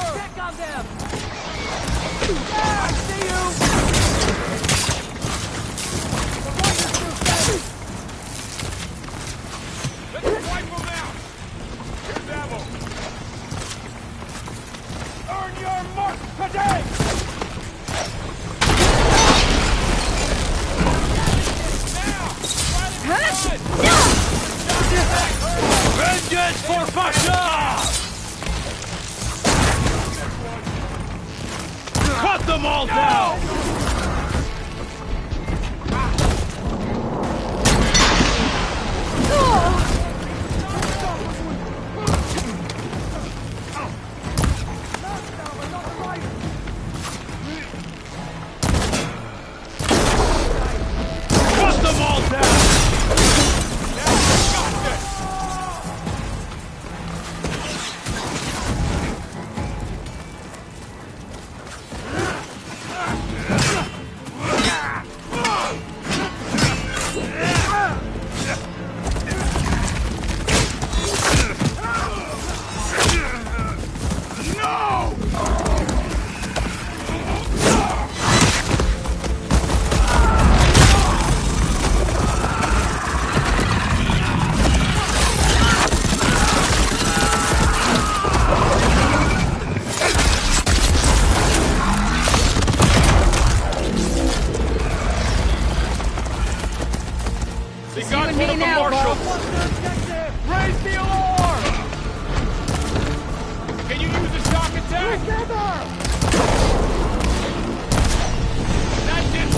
Check on them! I see you! Let's wipe them out! Here's ammo! Silence for Fasha! Cut them all down! Cut them all down! Raise the alarm! Can you use a shock attack? Together! That didn't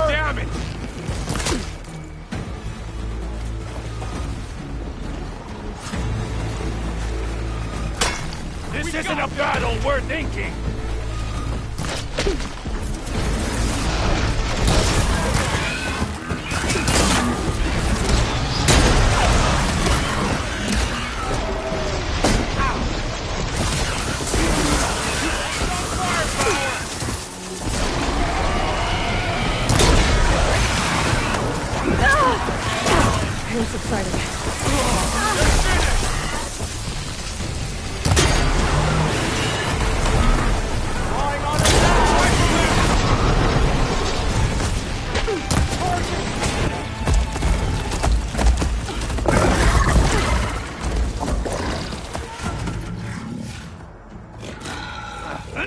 damn it! Damn it! This isn't a battle worth inking! Pain subsiding.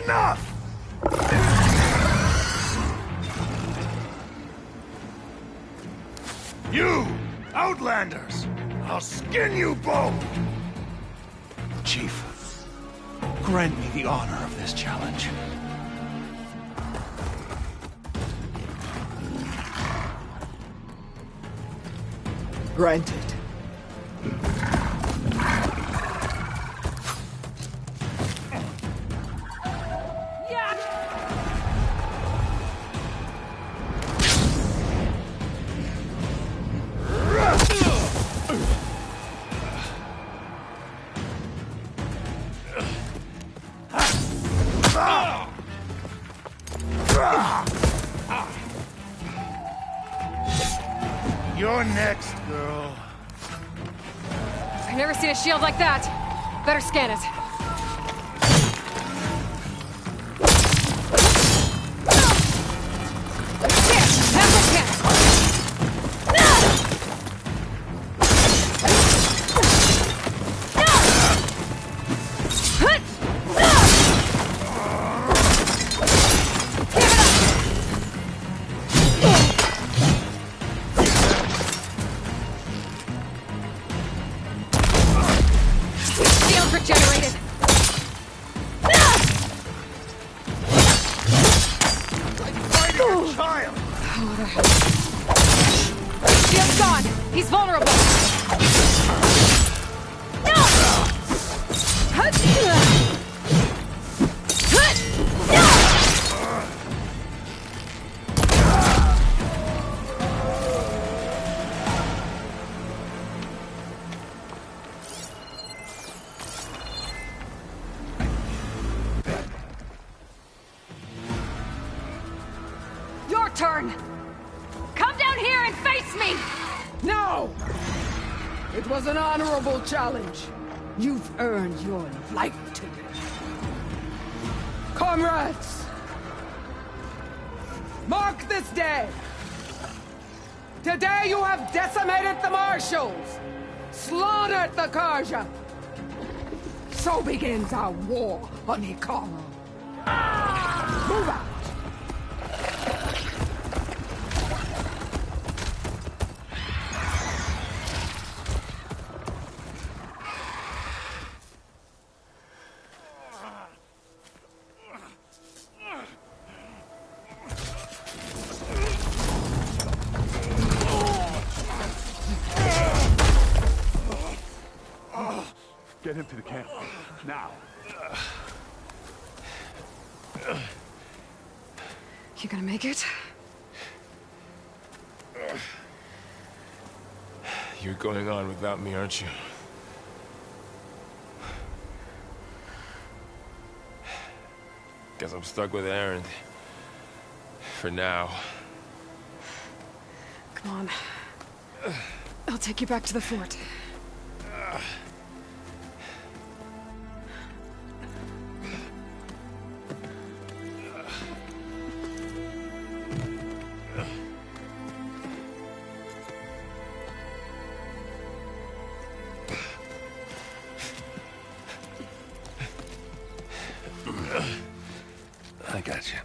Enough! You! Outlanders! I'll skin you both! Chief, grant me the honor of this challenge. Granted. You're next, girl. I've never seen a shield like that. Better scan it. Regenerated. Child! Shield's gone. He's vulnerable. Your turn! Come down here and face me! No! It was an honorable challenge. You've earned your life today. Comrades! Mark this day! Today you have decimated the Marshals! Slaughtered the Karja! So begins our war on Hikaru. Move out! Get him to the camp. Now. You gonna make it? You're going on without me, aren't you? Guess I'm stuck with Erend. For now. Come on. I'll take you back to the fort. I got you.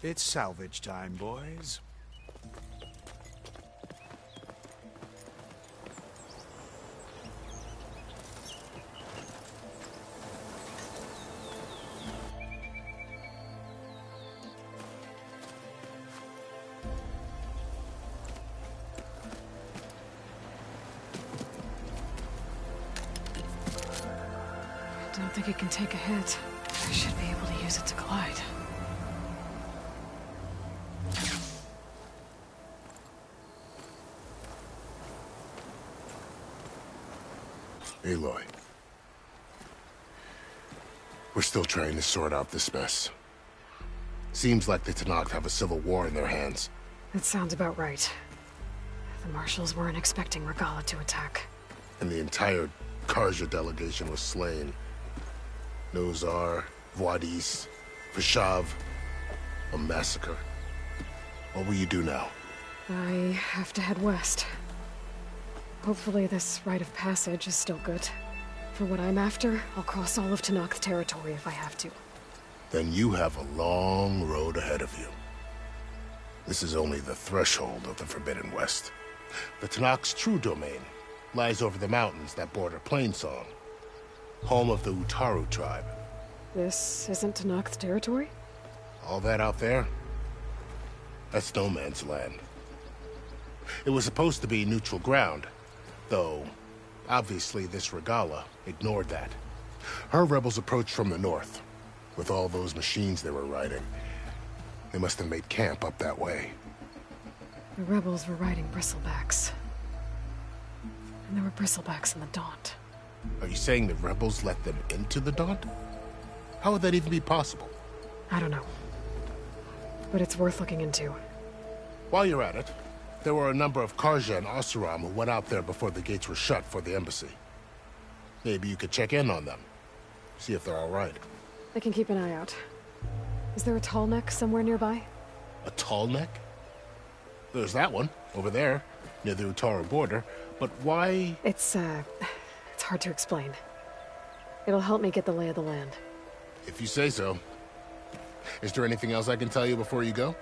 It's salvage time, boys. I don't think it can take a hit. I should be able to use it to glide. Aloy. We're still trying to sort out this mess. Seems like the Tenakth have a civil war in their hands. That sounds about right. The Marshals weren't expecting Regalla to attack. And the entire Carja delegation was slain. Nozar, Vuadis, Vashav. A massacre. What will you do now? I have to head west. Hopefully this rite of passage is still good. For what I'm after, I'll cross all of Tenakth territory if I have to. Then you have a long road ahead of you. This is only the threshold of the Forbidden West. The Tenakth's true domain lies over the mountains that border Plainsong, home of the Utaru tribe. This isn't Tenakth territory? All that out there? That's no man's land. It was supposed to be neutral ground, though obviously this Regalla ignored that. Her rebels approached from the north, with all those machines they were riding. They must have made camp up that way. The rebels were riding bristlebacks. And there were bristlebacks in the Daunt. Are you saying the rebels let them into the Daunt? How would that even be possible? I don't know. But it's worth looking into. While you're at it, there were a number of Carja and Oseram who went out there before the gates were shut for the embassy. Maybe you could check in on them. See if they're all right. I can keep an eye out. Is there a tall neck somewhere nearby? A tall neck? There's that one, over there, near the Utaru border. But why... It's hard to explain. It'll help me get the lay of the land. If you say so. Is there anything else I can tell you before you go?